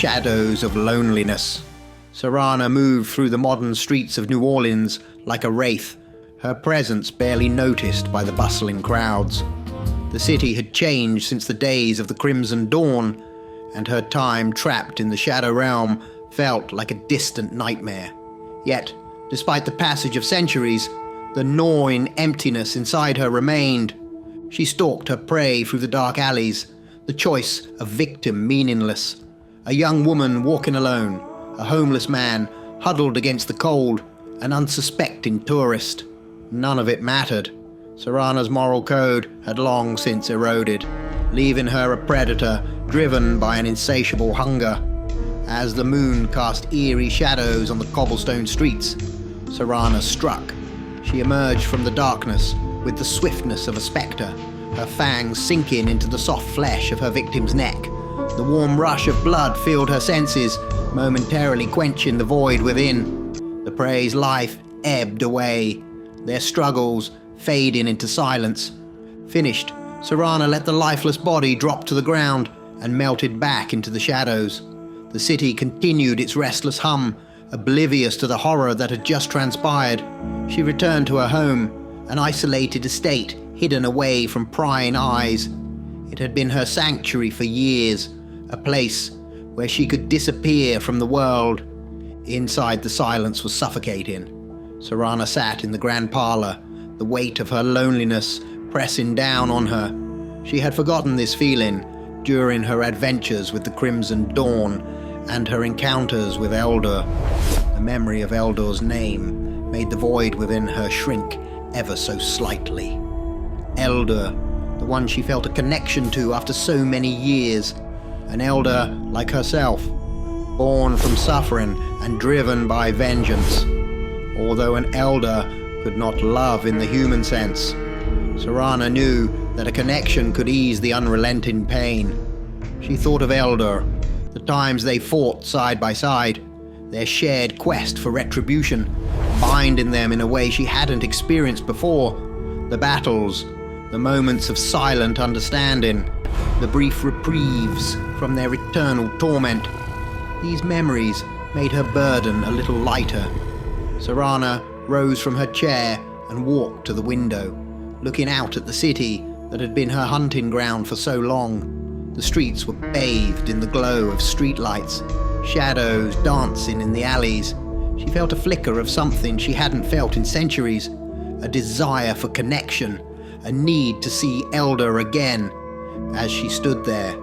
shadows of loneliness. Serana moved through the modern streets of New Orleans like a wraith, her presence barely noticed by the bustling crowds. The city had changed since the days of the Crimson Dawn, and her time trapped in the Shadow Realm felt like a distant nightmare. Yet, despite the passage of centuries, the gnawing emptiness inside her remained. She stalked her prey through the dark alleys, the choice of victim meaningless. A young woman walking alone, a homeless man huddled against the cold, an unsuspecting tourist. None of it mattered. Serana's moral code had long since eroded, leaving her a predator driven by an insatiable hunger. As the moon cast eerie shadows on the cobblestone streets, Serana struck. She emerged from the darkness with the swiftness of a spectre, her fangs sinking into the soft flesh of her victim's neck. The warm rush of blood filled her senses, momentarily quenching the void within. The prey's life ebbed away, their struggles fading into silence. Finished, Serana let the lifeless body drop to the ground and melted back into the shadows. The city continued its restless hum, oblivious to the horror that had just transpired. She returned to her home, an isolated estate hidden away from prying eyes. It had been her sanctuary for years, a place where she could disappear from the world. Inside, the silence was suffocating. Serana sat in the grand parlor, the weight of her loneliness pressing down on her. She had forgotten this feeling during her adventures with the Crimson Dawn and her encounters with Eldur. The memory of Eldur's name made the void within her shrink ever so slightly. Eldur, the one she felt a connection to after so many years. An Eldur like herself, born from suffering and driven by vengeance. Although an Eldur could not love in the human sense, Serana knew that a connection could ease the unrelenting pain. She thought of Eldur, the times they fought side by side, their shared quest for retribution, binding them in a way she hadn't experienced before. The battles, the moments of silent understanding, the brief reprieves from their eternal torment. These memories made her burden a little lighter. Serana rose from her chair and walked to the window, looking out at the city that had been her hunting ground for so long. The streets were bathed in the glow of streetlights, shadows dancing in the alleys. She felt a flicker of something she hadn't felt in centuries, a desire for connection, a need to see Eldur again. As she stood there,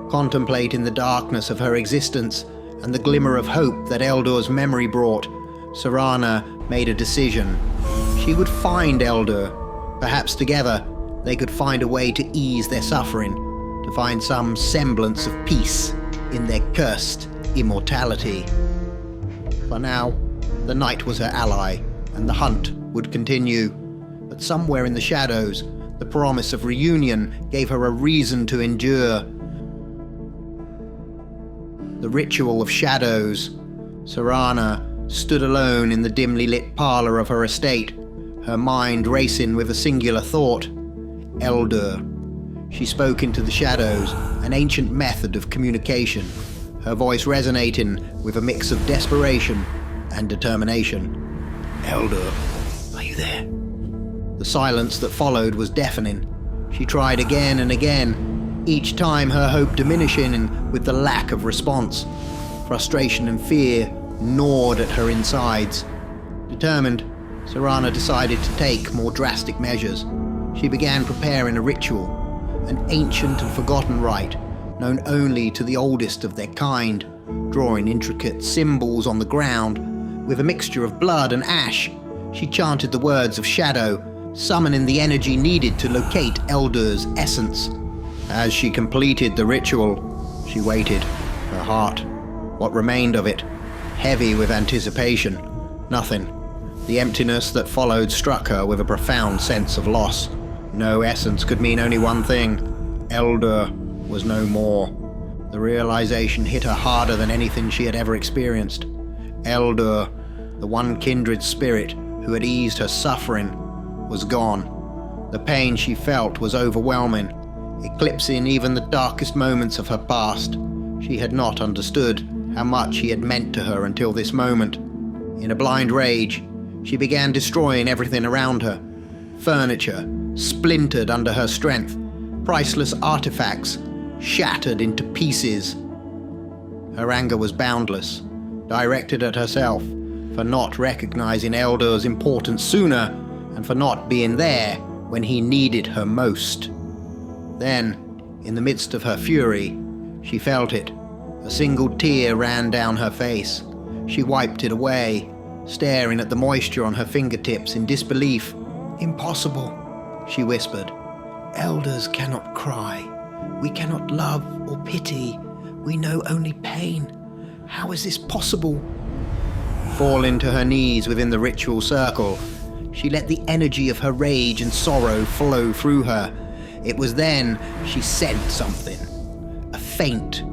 contemplating the darkness of her existence and the glimmer of hope that Eldur's memory brought, Serana made a decision. She would find Eldur. Perhaps together they could find a way to ease their suffering, to find some semblance of peace in their cursed immortality. For now, the night was her ally, and the hunt would continue. But somewhere in the shadows, the promise of reunion gave her a reason to endure. The ritual of shadows. Serana stood alone in the dimly lit parlor of her estate, her mind racing with a singular thought. Eldur. She spoke into the shadows, an ancient method of communication, her voice resonating with a mix of desperation and determination. Eldur, are you there? The silence that followed was deafening. She tried again and again, each time her hope diminishing with the lack of response. Frustration and fear gnawed at her insides. Determined, Serana decided to take more drastic measures. She began preparing a ritual, an ancient and forgotten rite, known only to the oldest of their kind, drawing intricate symbols on the ground. With a mixture of blood and ash, she chanted the words of shadow, summoning the energy needed to locate Eldur's essence. As she completed the ritual, she waited, her heart, what remained of it, heavy with anticipation. Nothing. The emptiness that followed struck her with a profound sense of loss. No essence could mean only one thing. Eldur was no more. The realization hit her harder than anything she had ever experienced. Eldur, the one kindred spirit who had eased her suffering, was gone. The pain she felt was overwhelming, eclipsing even the darkest moments of her past. She had not understood how much he had meant to her until this moment. In a blind rage, she began destroying everything around her. Furniture splintered under her strength, priceless artifacts shattered into pieces. Her anger was boundless, directed at herself for not recognizing Eldur's importance sooner and for not being there when he needed her most. Then, in the midst of her fury, she felt it. A single tear ran down her face. She wiped it away, staring at the moisture on her fingertips in disbelief. "Impossible," she whispered. "Elders cannot cry. We cannot love or pity. We know only pain. How is this possible?" Falling to her knees within the ritual circle, she let the energy of her rage and sorrow flow through her. It was then she sensed something. A faint,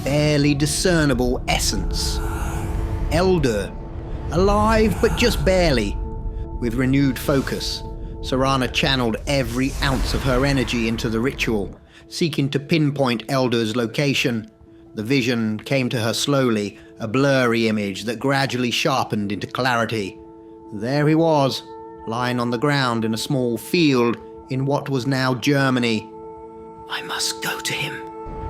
barely discernible essence. Eldur, alive but just barely. With renewed focus, Serana channeled every ounce of her energy into the ritual, seeking to pinpoint Eldur's location. The vision came to her slowly, a blurry image that gradually sharpened into clarity. There he was, lying on the ground in a small field in what was now Germany. "I must go to him,"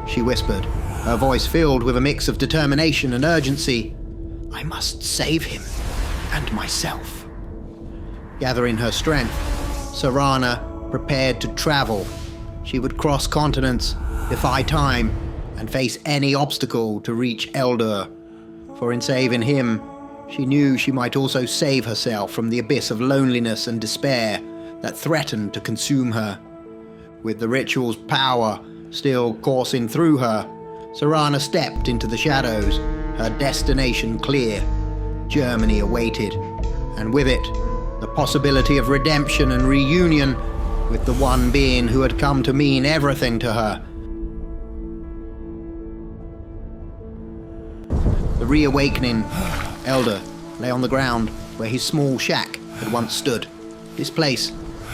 she whispered, her voice filled with a mix of determination and urgency. "I must save him and myself." Gathering her strength, Serana prepared to travel. She would cross continents, defy time, and face any obstacle to reach Eldur. For in saving him, she knew she might also save herself from the abyss of loneliness and despair that threatened to consume her. With the ritual's power still coursing through her, Serana stepped into the shadows, her destination clear. Germany awaited, and with it, the possibility of redemption and reunion with the one being who had come to mean everything to her. The reawakening, Eldur lay on the ground where his small shack had once stood. This place,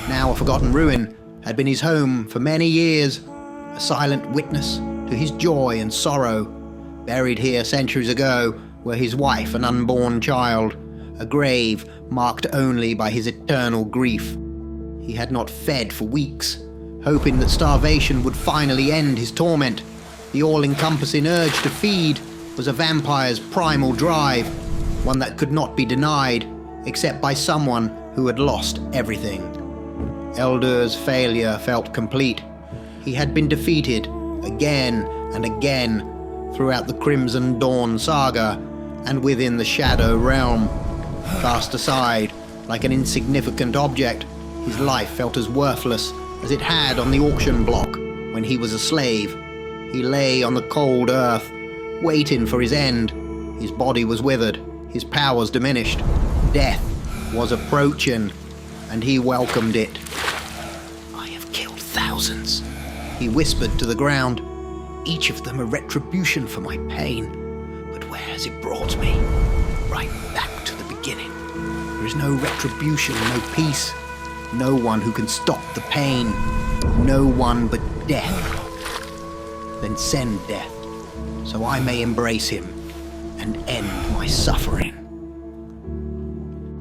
now a forgotten ruin, had been his home for many years, a silent witness to his joy and sorrow. Buried here centuries ago were his wife and unborn child, a grave marked only by his eternal grief. He had not fed for weeks, hoping that starvation would finally end his torment. The all-encompassing urge to feed was a vampire's primal drive, one that could not be denied, except by someone who had lost everything. Eldur's failure felt complete. He had been defeated again and again throughout the Crimson Dawn saga and within the Shadow Realm. Cast aside like an insignificant object, his life felt as worthless as it had on the auction block when he was a slave. He lay on the cold earth, waiting for his end. His body was withered, his powers diminished. Death was approaching, and he welcomed it. "I have killed thousands," he whispered to the ground. "Each of them a retribution for my pain. But where has it brought me? Right back to the beginning. There is no retribution, no peace. No one who can stop the pain. No one but death. Then send death, so I may embrace him and end my suffering."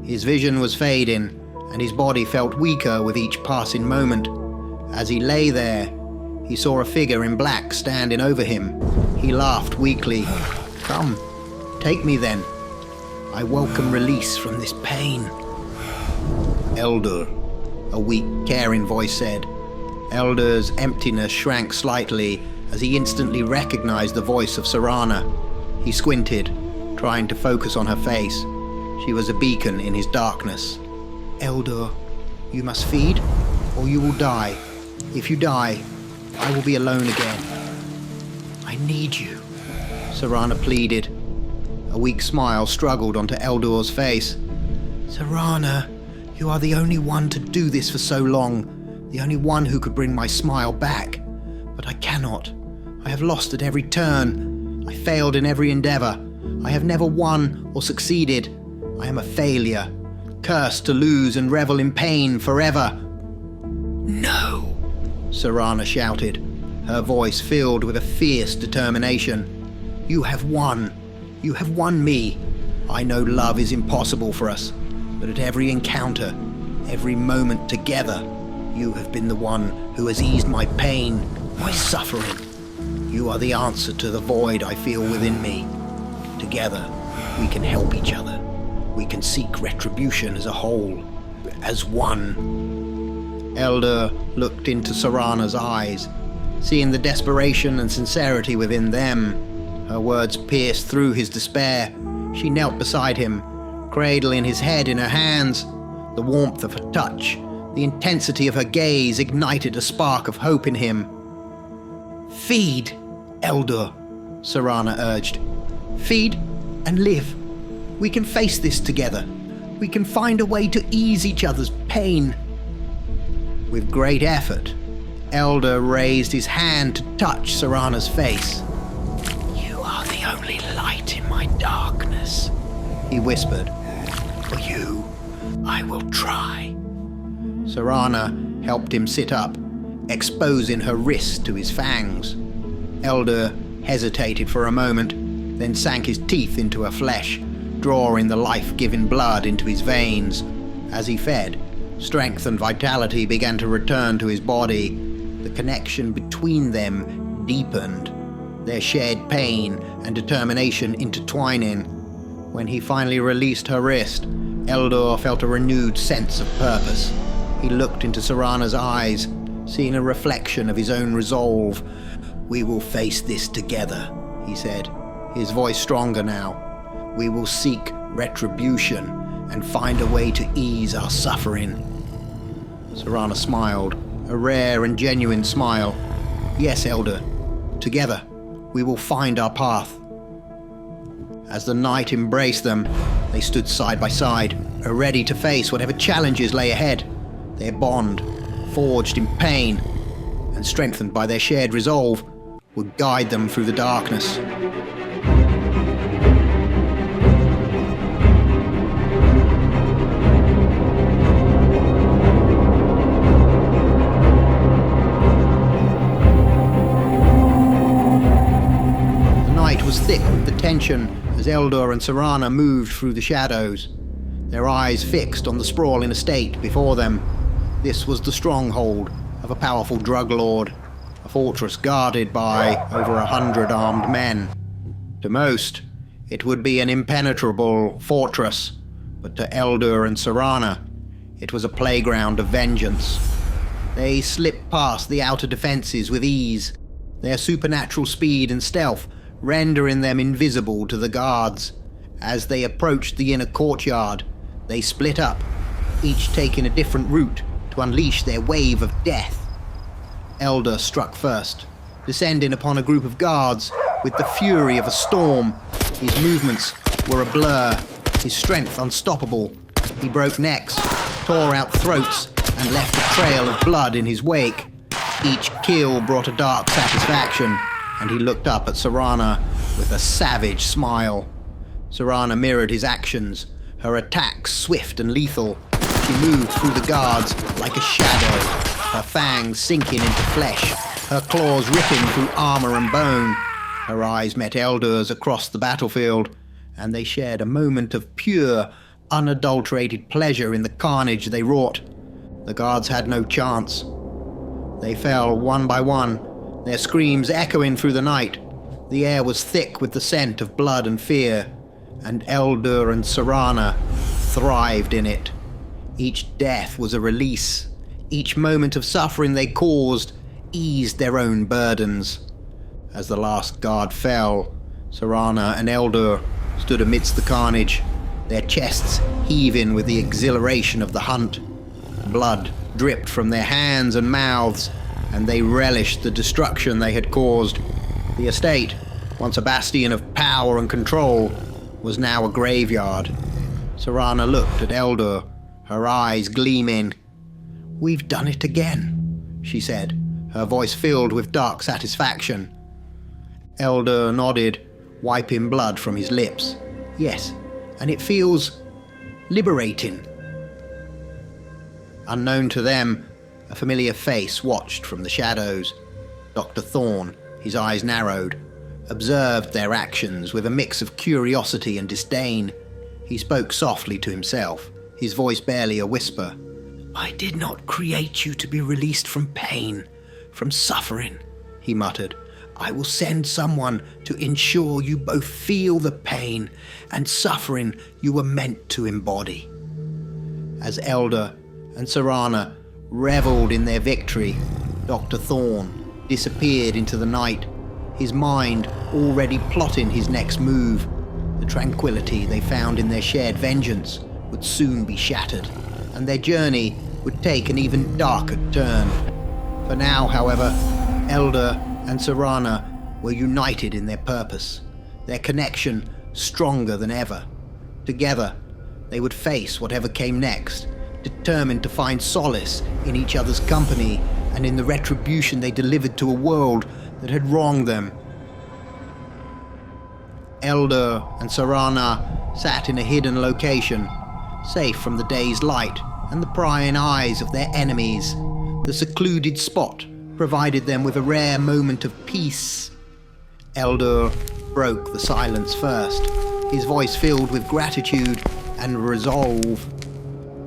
His vision was fading, and his body felt weaker with each passing moment. As he lay there, he saw a figure in black standing over him. He laughed weakly. "Come, take me then. I welcome release from this pain." "Eldur," a weak, caring voice said. Eldur's emptiness shrank slightly as he instantly recognized the voice of Serana. He squinted, trying to focus on her face. She was a beacon in his darkness. "Eldur, you must feed, or you will die. If you die, I will be alone again." "I need you," Serana pleaded. A weak smile struggled onto Eldur's face. "Serana, you are the only one to do this for so long, the only one who could bring my smile back. But I cannot. I have lost at every turn. I failed in every endeavor. I have never won or succeeded. I am a failure, cursed to lose and revel in pain forever." "No," Serana shouted, her voice filled with a fierce determination. "You have won. You have won me. I know love is impossible for us, but at every encounter, every moment together, you have been the one who has eased my pain, my suffering. You are the answer to the void I feel within me. Together, we can help each other. We can seek retribution as a whole, as one. Eldur looked into Serana's eyes, seeing the desperation and sincerity within them. Her words pierced through his despair. She knelt beside him, cradling his head in her hands. The warmth of her touch, the intensity of her gaze ignited a spark of hope in him. "Feed, Eldur," Serana urged. "Feed and live. We can face this together. We can find a way to ease each other's pain." With great effort, Eldur raised his hand to touch Serana's face. "You are the only light in my darkness," he whispered. "For you, I will try." Serana helped him sit up, exposing her wrist to his fangs. Eldur hesitated for a moment, then sank his teeth into her flesh, drawing the life-giving blood into his veins. As he fed, strength and vitality began to return to his body. The connection between them deepened, their shared pain and determination intertwining. When he finally released her wrist, Eldur felt a renewed sense of purpose. He looked into Serana's eyes, seeing a reflection of his own resolve. "We will face this together," he said, his voice stronger now. "We will seek retribution and find a way to ease our suffering." Serana smiled, a rare and genuine smile. "Yes, Eldur. Together, we will find our path." As the night embraced them, they stood side by side, ready to face whatever challenges lay ahead. Their bond, forged in pain and strengthened by their shared resolve, would guide them through the darkness. The night was thick with the tension as Eldur and Serana moved through the shadows, their eyes fixed on the sprawling estate before them. This was the stronghold of a powerful drug lord, a fortress guarded by over 100 armed men. To most, it would be an impenetrable fortress, but to Eldur and Serana, it was a playground of vengeance. They slipped past the outer defenses with ease, their supernatural speed and stealth rendering them invisible to the guards. As they approached the inner courtyard, they split up, each taking a different route to unleash their wave of death. Eldur struck first, descending upon a group of guards with the fury of a storm. His movements were a blur, his strength unstoppable. He broke necks, tore out throats, and left a trail of blood in his wake. Each kill brought a dark satisfaction, and he looked up at Serana with a savage smile. Serana mirrored his actions, her attacks swift and lethal. She moved through the guards like a shadow, her fangs sinking into flesh, her claws ripping through armor and bone. Her eyes met Eldur's across the battlefield, and they shared a moment of pure, unadulterated pleasure in the carnage they wrought. The guards had no chance. They fell one by one, their screams echoing through the night. The air was thick with the scent of blood and fear, and Eldur and Serana thrived in it. Each death was a release. Each moment of suffering they caused eased their own burdens. As the last guard fell, Serana and Eldur stood amidst the carnage, their chests heaving with the exhilaration of the hunt. Blood dripped from their hands and mouths, and they relished the destruction they had caused. The estate, once a bastion of power and control, was now a graveyard. Serana looked at Eldur, her eyes gleaming. "We've done it again," she said, her voice filled with dark satisfaction. Eldur nodded, wiping blood from his lips. "Yes, and it feels liberating." Unknown to them, a familiar face watched from the shadows. Dr. Thorne, his eyes narrowed, observed their actions with a mix of curiosity and disdain. He spoke softly to himself, his voice barely a whisper. "I did not create you to be released from pain, from suffering," he muttered. "I will send someone to ensure you both feel the pain and suffering you were meant to embody." As Eldur and Serana reveled in their victory, Dr. Thorne disappeared into the night, his mind already plotting his next move. The tranquility they found in their shared vengeance would soon be shattered, and their journey would take an even darker turn. For now, however, Eldur and Serana were united in their purpose, their connection stronger than ever. Together, they would face whatever came next, determined to find solace in each other's company and in the retribution they delivered to a world that had wronged them. Eldur and Serana sat in a hidden location, safe from the day's light and the prying eyes of their enemies. The secluded spot provided them with a rare moment of peace. Eldur broke the silence first, his voice filled with gratitude and resolve.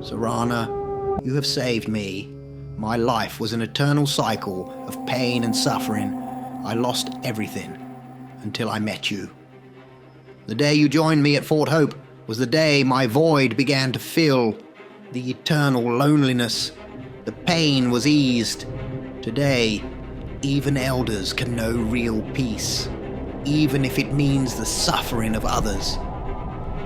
"Serana, you have saved me. My life was an eternal cycle of pain and suffering. I lost everything until I met you. The day you joined me at Fort Hope was the day my void began to fill. The eternal loneliness, the pain was eased. Today, even elders can know real peace, even if it means the suffering of others."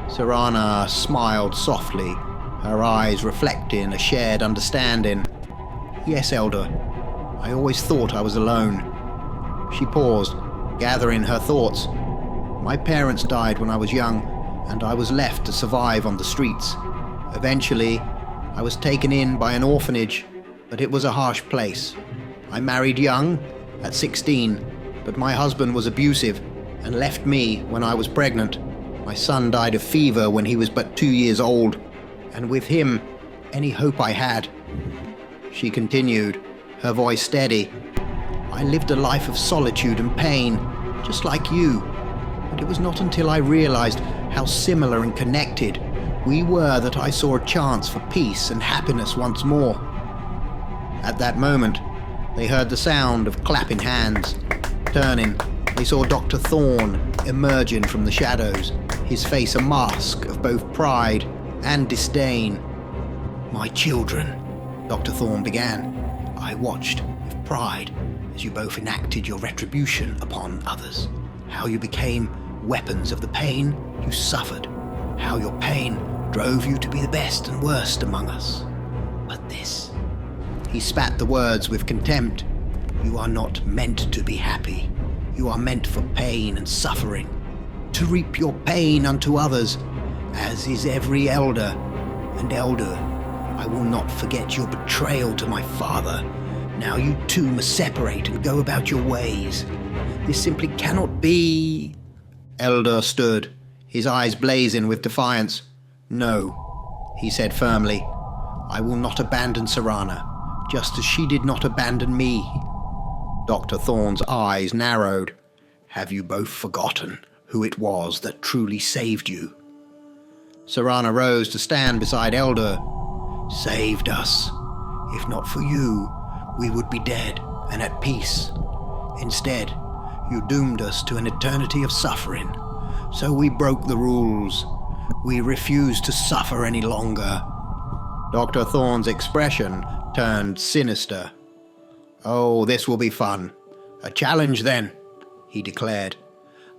Serana smiled softly, her eyes reflecting a shared understanding. "Yes, Eldur, I always thought I was alone." She paused, gathering her thoughts. "My parents died when I was young, and I was left to survive on the streets. Eventually, I was taken in by an orphanage, but it was a harsh place. I married young, at 16, but my husband was abusive and left me when I was pregnant. My son died of fever when he was but 2 years old, and with him, any hope I had." She continued, her voice steady. "I lived a life of solitude and pain, just like you, but it was not until I realized how similar and connected we were that I saw a chance for peace and happiness once more." At that moment, they heard the sound of clapping hands. Turning, they saw Dr. Thorne emerging from the shadows, his face a mask of both pride and disdain. "My children," Dr. Thorne began, "I watched with pride as you both enacted your retribution upon others, how you became weapons of the pain you suffered, how your pain drove you to be the best and worst among us. But this," he spat the words with contempt, "you are not meant to be happy. You are meant for pain and suffering, to reap your pain unto others, as is every elder. And Eldur, I will not forget your betrayal to my father. Now you two must separate and go about your ways. This simply cannot be." Eldur stood, his eyes blazing with defiance. "No," he said firmly. "I will not abandon Serana, just as she did not abandon me." Dr. Thorne's eyes narrowed. "Have you both forgotten who it was that truly saved you?" Serana rose to stand beside Eldur. "Saved us. If not for you, we would be dead and at peace. Instead, you doomed us to an eternity of suffering. So we broke the rules. We refused to suffer any longer." Dr. Thorne's expression turned sinister. "Oh, this will be fun. A challenge then," he declared.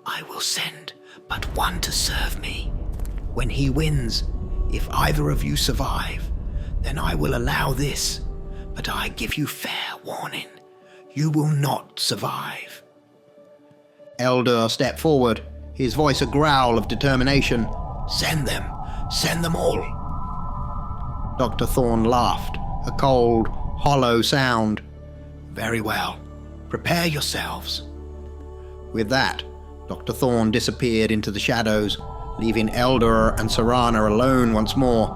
"I will send but one to serve me. When he wins, if either of you survive, then I will allow this. But I give you fair warning. You will not survive." Eldur stepped forward, his voice a growl of determination. "Send them. Send them all." Dr. Thorne laughed, a cold, hollow sound. "Very well. Prepare yourselves." With that, Dr. Thorne disappeared into the shadows, leaving Eldur and Serana alone once more.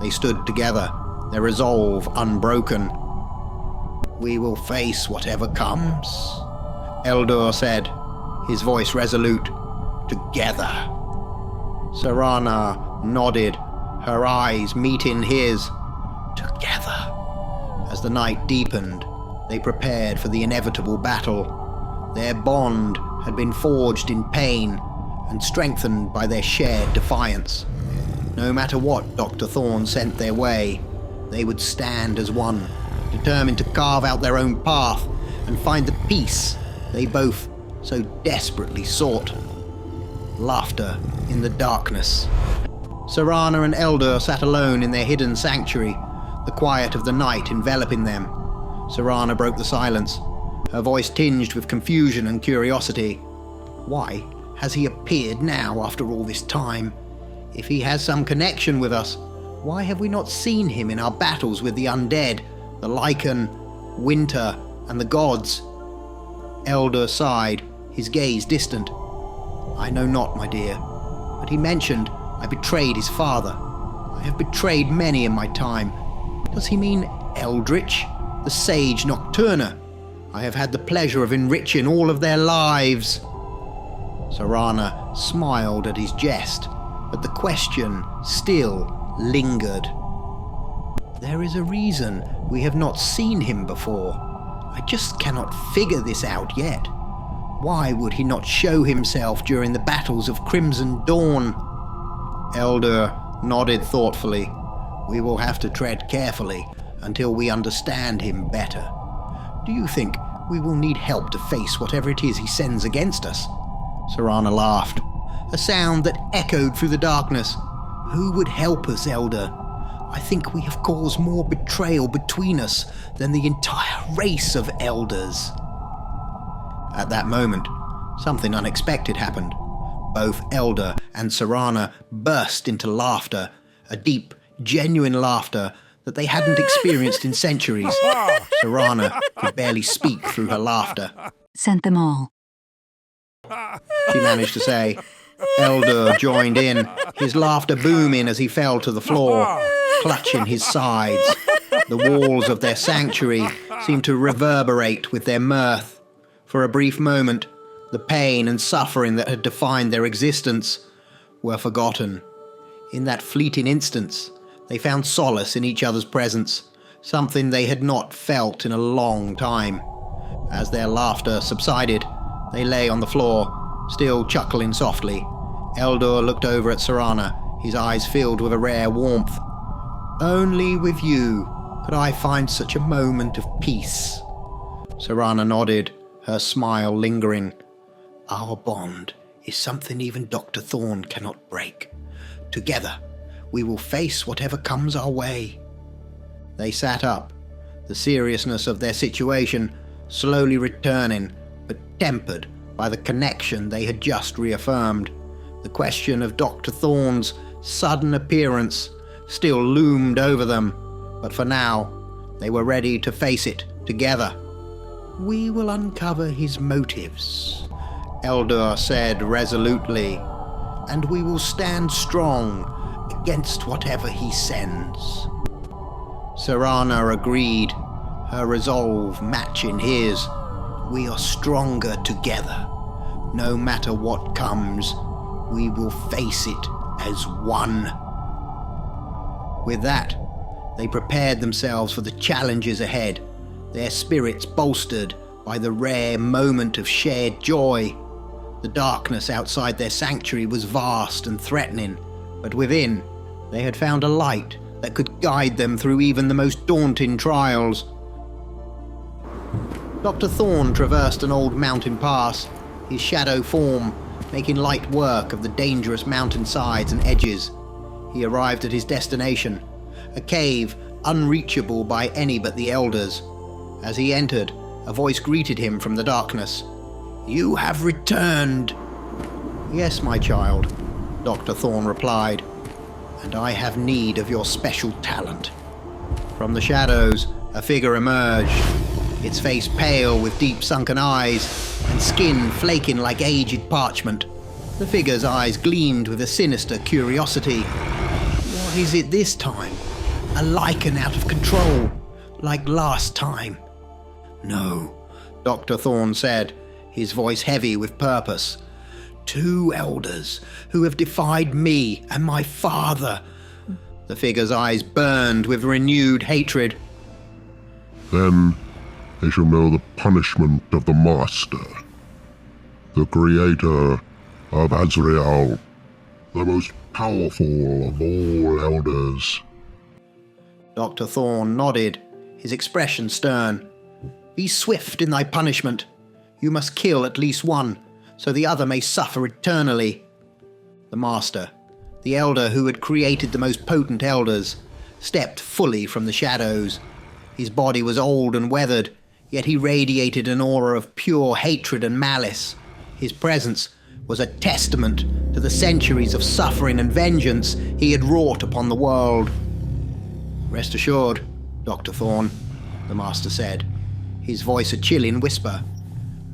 They stood together, their resolve unbroken. "We will face whatever comes," Eldur said, his voice resolute. "Together." Serana nodded, her eyes meeting his. Together. As the night deepened, they prepared for the inevitable battle. Their bond had been forged in pain and strengthened by their shared defiance. No matter what Dr. Thorne sent their way, they would stand as one, determined to carve out their own path and find the peace they both so desperately sought. Laughter in the darkness. Serana and Eldur sat alone in their hidden sanctuary, the quiet of the night enveloping them. Serana broke the silence, her voice tinged with confusion and curiosity. Why has he appeared now after all this time? If he has some connection with us, why have we not seen him in our battles with the undead, the lycan, winter, and the gods? Eldur sighed, his gaze distant. "I know not, my dear, but he mentioned I betrayed his father. I have betrayed many in my time. Does he mean Eldritch, the sage Nocturna? I have had the pleasure of enriching all of their lives." Serana smiled at his jest, but the question still lingered. "There is a reason we have not seen him before. I just cannot figure this out yet. Why would he not show himself during the battles of Crimson Dawn?" Eldur nodded thoughtfully. "We will have to tread carefully until we understand him better. Do you think we will need help to face whatever it is he sends against us?" Serana laughed, a sound that echoed through the darkness. "Who would help us, Eldur? I think we have caused more betrayal between us than the entire race of elders." At that moment, something unexpected happened. Both Eldur and Serana burst into laughter, a deep, genuine laughter that they hadn't experienced in centuries. Serana could barely speak through her laughter. "Sent them all," she managed to say. Eldur joined in, his laughter booming as he fell to the floor, clutching his sides. The walls of their sanctuary seemed to reverberate with their mirth. For a brief moment, the pain and suffering that had defined their existence were forgotten. In that fleeting instance, they found solace in each other's presence, something they had not felt in a long time. As their laughter subsided, they lay on the floor, still chuckling softly. Eldur looked over at Serana, his eyes filled with a rare warmth. "Only with you could I find such a moment of peace." Serana nodded, her smile lingering. "Our bond is something even Dr. Thorne cannot break. Together, we will face whatever comes our way." They sat up, the seriousness of their situation slowly returning, but tempered by the connection they had just reaffirmed. The question of Dr. Thorne's sudden appearance still loomed over them, but for now, they were ready to face it together. "We will uncover his motives," Eldur said resolutely, "and we will stand strong against whatever he sends." Serana agreed, her resolve matching his. "We are stronger together. No matter what comes, we will face it as one." With that, they prepared themselves for the challenges ahead, their spirits bolstered by the rare moment of shared joy. The darkness outside their sanctuary was vast and threatening, but within, they had found a light that could guide them through even the most daunting trials. Dr. Thorne traversed an old mountain pass, his shadow form making light work of the dangerous mountain sides and edges. He arrived at his destination, a cave unreachable by any but the elders. As he entered, a voice greeted him from the darkness. "You have returned." "Yes, my child," Dr. Thorne replied, "and I have need of your special talent." From the shadows, a figure emerged, its face pale with deep sunken eyes and skin flaking like aged parchment. The figure's eyes gleamed with a sinister curiosity. "What is it this time? A lycan out of control, like last time?" "No," Dr. Thorne said, his voice heavy with purpose. 2 elders who have defied me and my father. The figure's eyes burned with renewed hatred. Then they shall know the punishment of the Master, the creator of Azrael, the most powerful of all elders. Dr. Thorne nodded, his expression stern. Be swift in thy punishment. You must kill at least one, so the other may suffer eternally. The Master, the elder who had created the most potent elders, stepped fully from the shadows. His body was old and weathered, yet he radiated an aura of pure hatred and malice. His presence was a testament to the centuries of suffering and vengeance he had wrought upon the world. Rest assured, Dr. Thorne, the Master said, his voice a chilling whisper.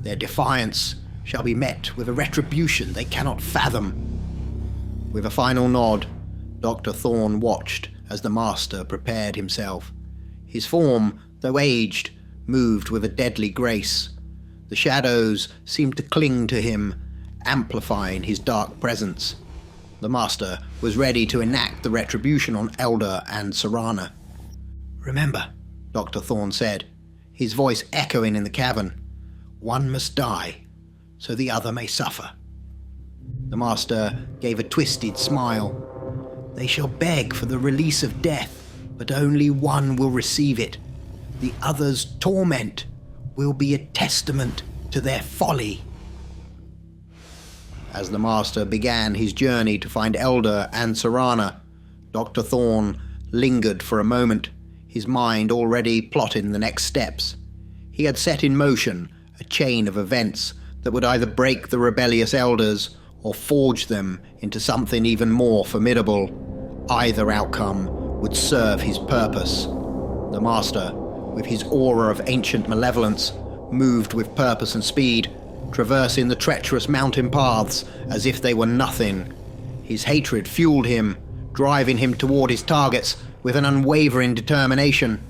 Their defiance shall be met with a retribution they cannot fathom. With a final nod, Dr. Thorne watched as the Master prepared himself. His form, though aged, moved with a deadly grace. The shadows seemed to cling to him, amplifying his dark presence. The Master was ready to enact the retribution on Eldur and Serana. Remember, Dr. Thorne said, his voice echoing in the cavern, one must die, so the other may suffer. The Master gave a twisted smile. They shall beg for the release of death, but only one will receive it. The other's torment will be a testament to their folly. As the Master began his journey to find Eldur and Serana, Dr. Thorne lingered for a moment, his mind already plotting the next steps. He had set in motion a chain of events that would either break the rebellious elders or forge them into something even more formidable. Either outcome would serve his purpose. The Master, with his aura of ancient malevolence, moved with purpose and speed, traversing the treacherous mountain paths as if they were nothing. His hatred fueled him, driving him toward his targets with an unwavering determination.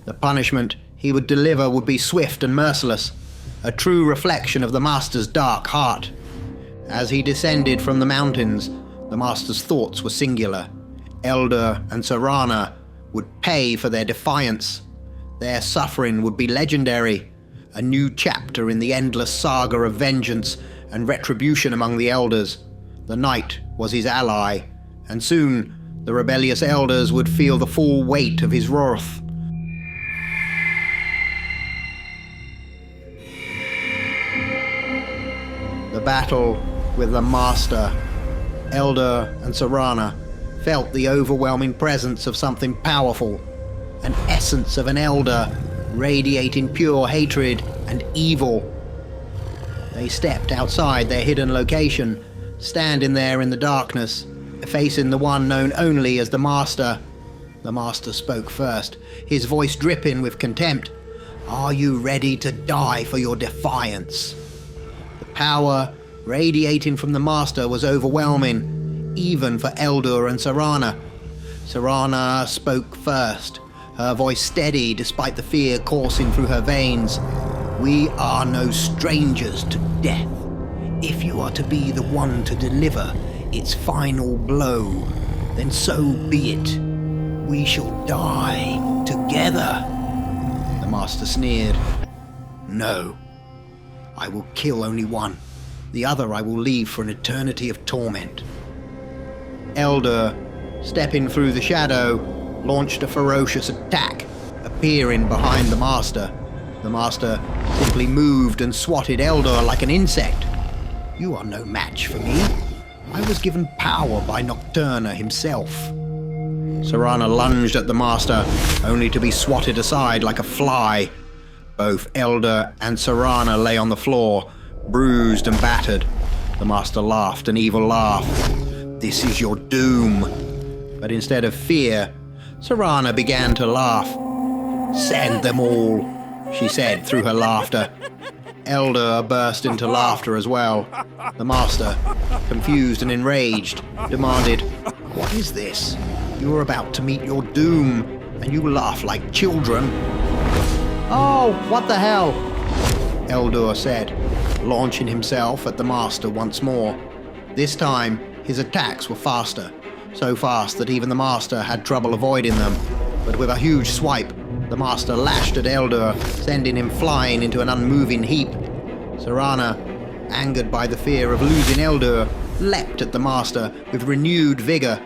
The punishment he would deliver would be swift and merciless, a true reflection of the Master's dark heart. As he descended from the mountains, the Master's thoughts were singular. Eldur and Serana would pay for their defiance. Their suffering would be legendary, a new chapter in the endless saga of vengeance and retribution among the elders. The Knight was his ally, and soon the rebellious elders would feel the full weight of his wrath. The battle with the Master, Eldur and Serana felt the overwhelming presence of something powerful, an essence of an elder radiating pure hatred and evil. They stepped outside their hidden location, standing there in the darkness, facing the one known only as the Master. The Master spoke first, his voice dripping with contempt. Are you ready to die for your defiance? The power radiating from the Master was overwhelming, even for Eldur and Serana. Serana spoke first, her voice steady despite the fear coursing through her veins. We are no strangers to death. If you are to be the one to deliver its final blow, then so be it. We shall die together. The Master sneered. No, I will kill only one. The other I will leave for an eternity of torment. Eldur, stepping through the shadow, launched a ferocious attack, appearing behind the Master. The Master simply moved and swatted Eldur like an insect. You are no match for me. I was given power by Nocturna himself. Serana lunged at the Master, only to be swatted aside like a fly. Both Eldur and Serana lay on the floor, bruised and battered. The Master laughed an evil laugh. This is your doom. But instead of fear, Serana began to laugh. Send them all, she said through her laughter. Eldur burst into laughter as well. The Master, confused and enraged, demanded, What is this? You are about to meet your doom, and you laugh like children. Oh, what the hell? Eldur said, launching himself at the Master once more. This time, his attacks were faster, so fast that even the Master had trouble avoiding them. But with a huge swipe, the Master lashed at Eldur, sending him flying into an unmoving heap. Serana, angered by the fear of losing Eldur, leapt at the Master with renewed vigor.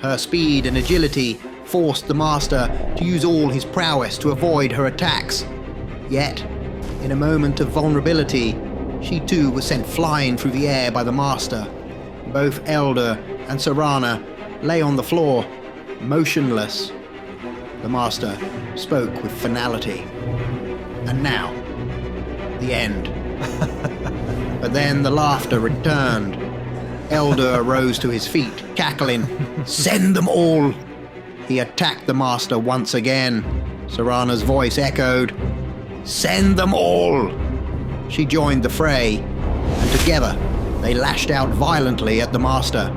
Her speed and agility forced the Master to use all his prowess to avoid her attacks. Yet, in a moment of vulnerability, she too was sent flying through the air by the Master. Both Eldur and Serana lay on the floor, motionless. The Master spoke with finality. And now, the end. But then the laughter returned. Eldur rose to his feet, cackling, "Send them all!" He attacked the Master once again. Serana's voice echoed, "Send them all!" She joined the fray, and together they lashed out violently at the Master.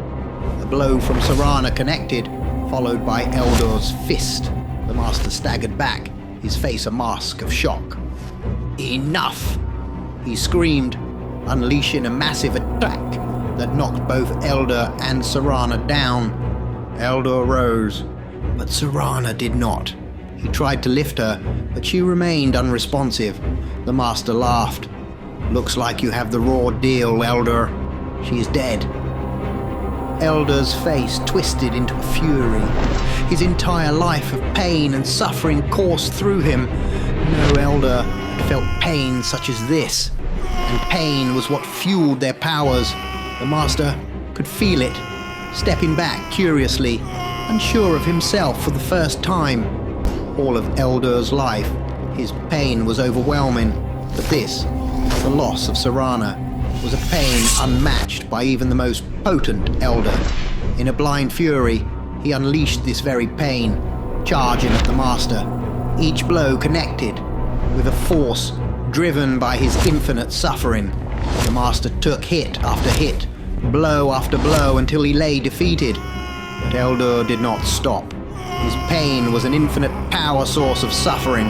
A blow from Serana connected, followed by Eldur's fist. The Master staggered back, his face a mask of shock. "Enough!" he screamed, unleashing a massive attack that knocked both Eldur and Serana down. Eldur rose, but Serana did not. He tried to lift her, but she remained unresponsive. The Master laughed. "Looks like you have the raw deal, Eldur. She is dead." Eldur's face twisted into a fury. His entire life of pain and suffering coursed through him. No Eldur had felt pain such as this, and pain was what fueled their powers. The Master could feel it, stepping back curiously, unsure of himself for the first time. All of Eldur's life, his pain was overwhelming, but this, the loss of Serana, was a pain unmatched by even the most potent Eldur. In a blind fury, he unleashed this very pain, charging at the Master. Each blow connected, with a force driven by his infinite suffering. The Master took hit after hit, blow after blow, until he lay defeated. But Eldur did not stop. His pain was an infinite power source of suffering,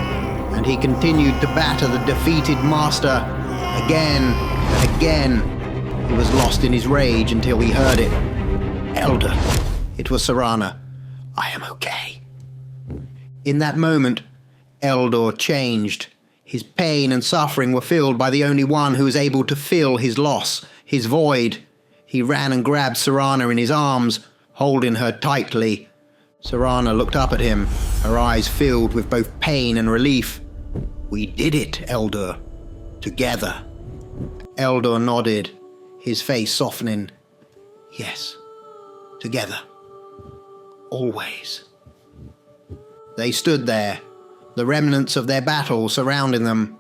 and he continued to batter the defeated Master again and again. He was lost in his rage until he heard it. "Eldur," it was Serana. "I am okay." In that moment, Eldur changed. His pain and suffering were filled by the only one who was able to fill his loss, his void. He ran and grabbed Serana in his arms, holding her tightly. Serana looked up at him, her eyes filled with both pain and relief. "We did it, Eldur. Together." Eldur nodded, his face softening. "Yes, together. Always." They stood there, the remnants of their battle surrounding them,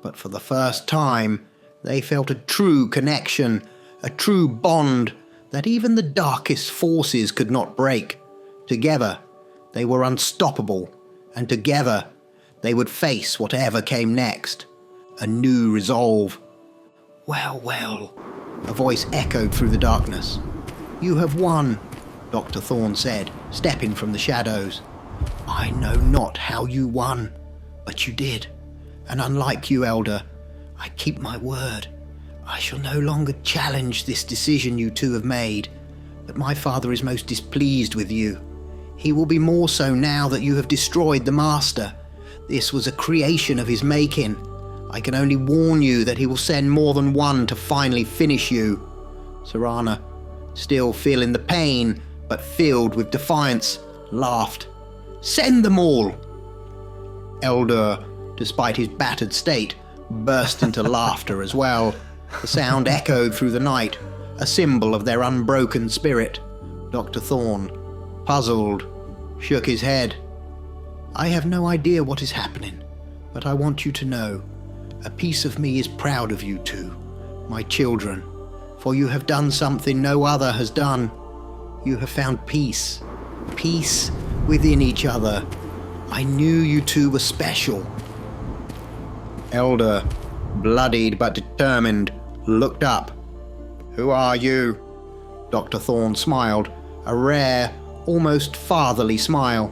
but for the first time they felt a true connection, a true bond that even the darkest forces could not break. Together they were unstoppable, and together they would face whatever came next. A new resolve. "Well, well," a voice echoed through the darkness. "You have won," Dr. Thorne said, stepping from the shadows. "I know not how you won, but you did. And unlike you, Eldur, I keep my word. I shall no longer challenge this decision you two have made, but my father is most displeased with you. He will be more so now that you have destroyed the Master. This was a creation of his making. I can only warn you that he will send more than one to finally finish you." Serana, still feeling the pain, but filled with defiance, laughed. "Send them all!" Eldur, despite his battered state, burst into laughter as well. The sound echoed through the night, a symbol of their unbroken spirit. Dr. Thorne, puzzled, shook his head. "I have no idea what is happening, but I want you to know, a piece of me is proud of you two, my children, for you have done something no other has done. You have found peace, peace within each other. I knew you two were special." Eldur, bloodied but determined, looked up. "Who are you?" Dr. Thorne smiled, a rare, almost fatherly smile.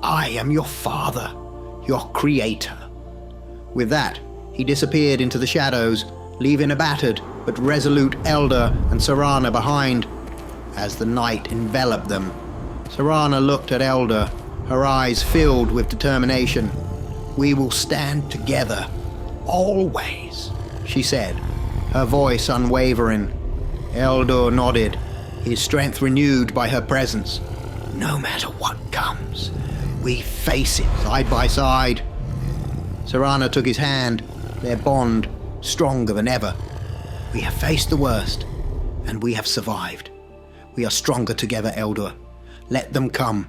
"I am your father, your creator." With that, He disappeared into the shadows, leaving a battered but resolute Eldur and Serana behind. As the night enveloped them, Serana looked at Eldur, her eyes filled with determination. "We will stand together, always," she said, her voice unwavering. Eldur nodded, his strength renewed by her presence. "No matter what comes, we face it side by side." Serana took his hand, their bond stronger than ever. "We have faced the worst, and we have survived. We are stronger together, Eldur. Let them come.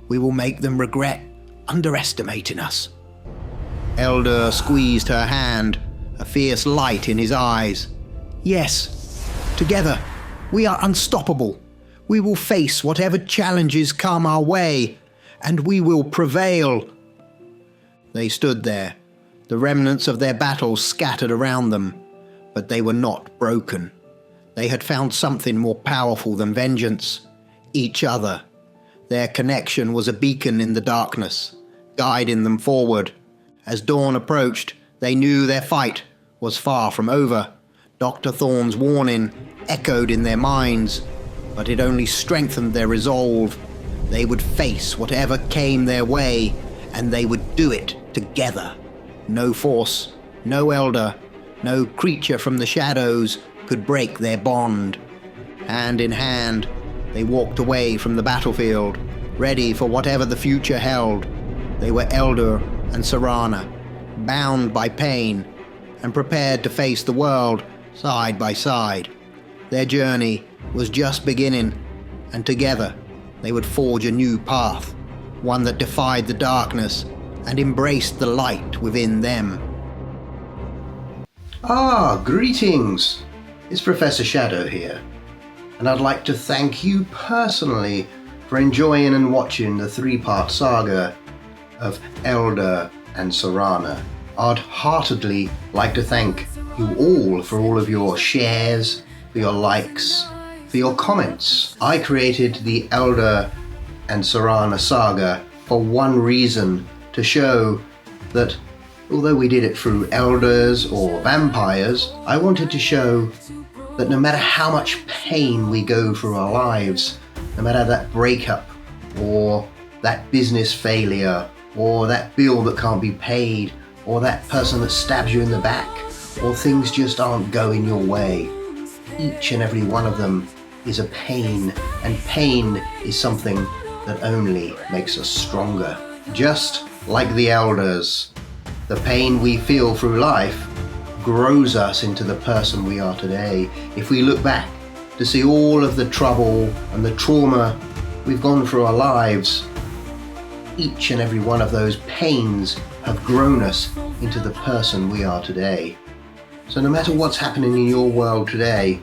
We will make them regret underestimating us." Eldur squeezed her hand, a fierce light in his eyes. "Yes, together, we are unstoppable. We will face whatever challenges come our way, and we will prevail." They stood there, the remnants of their battles scattered around them, but they were not broken. They had found something more powerful than vengeance: each other. Their connection was a beacon in the darkness, guiding them forward. As dawn approached, they knew their fight was far from over. Dr. Thorne's warning echoed in their minds, but it only strengthened their resolve. They would face whatever came their way, and they would do it together. No force, no elder, no creature from the shadows could break their bond. Hand in hand, they walked away from the battlefield, ready for whatever the future held. They were Eldur and Serana, bound by pain, and prepared to face the world side by side. Their journey was just beginning, and together they would forge a new path, one that defied the darkness and embraced the light within them. Greetings! It's Professor Shadow here, and I'd like to thank you personally for enjoying and watching the 3-part saga of Eldur and Serana. I'd heartedly like to thank you all for all of your shares, for your likes, for your comments. I created the Eldur and Serana saga for one reason: to show that although we did it through elders or vampires, I wanted to show that no matter how much pain we go through our lives, no matter that breakup or that business failure or that bill that can't be paid or that person that stabs you in the back or things just aren't going your way, each and every one of them is a pain, and pain is something that only makes us stronger. Just like the elders, the pain we feel through life grows us into the person we are today. If we look back to see all of the trouble and the trauma we've gone through our lives, each and every one of those pains have grown us into the person we are today. So no matter what's happening in your world today,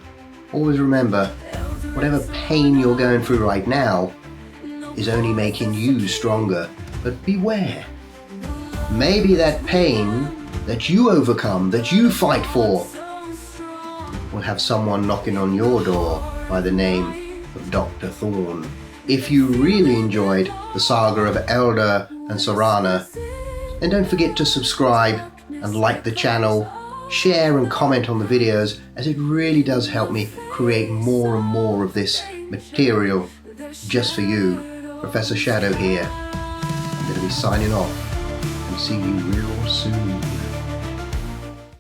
always remember, whatever pain you're going through right now is only making you stronger. But beware, maybe that pain that you overcome, that you fight for, will have someone knocking on your door by the name of Dr. Thorne. If you really enjoyed the saga of Eldur and Serana, then don't forget to subscribe and like the channel, share and comment on the videos, as it really does help me create more and more of this material just for you. Professor Shadow here. I'm going to be signing off, and see you real soon.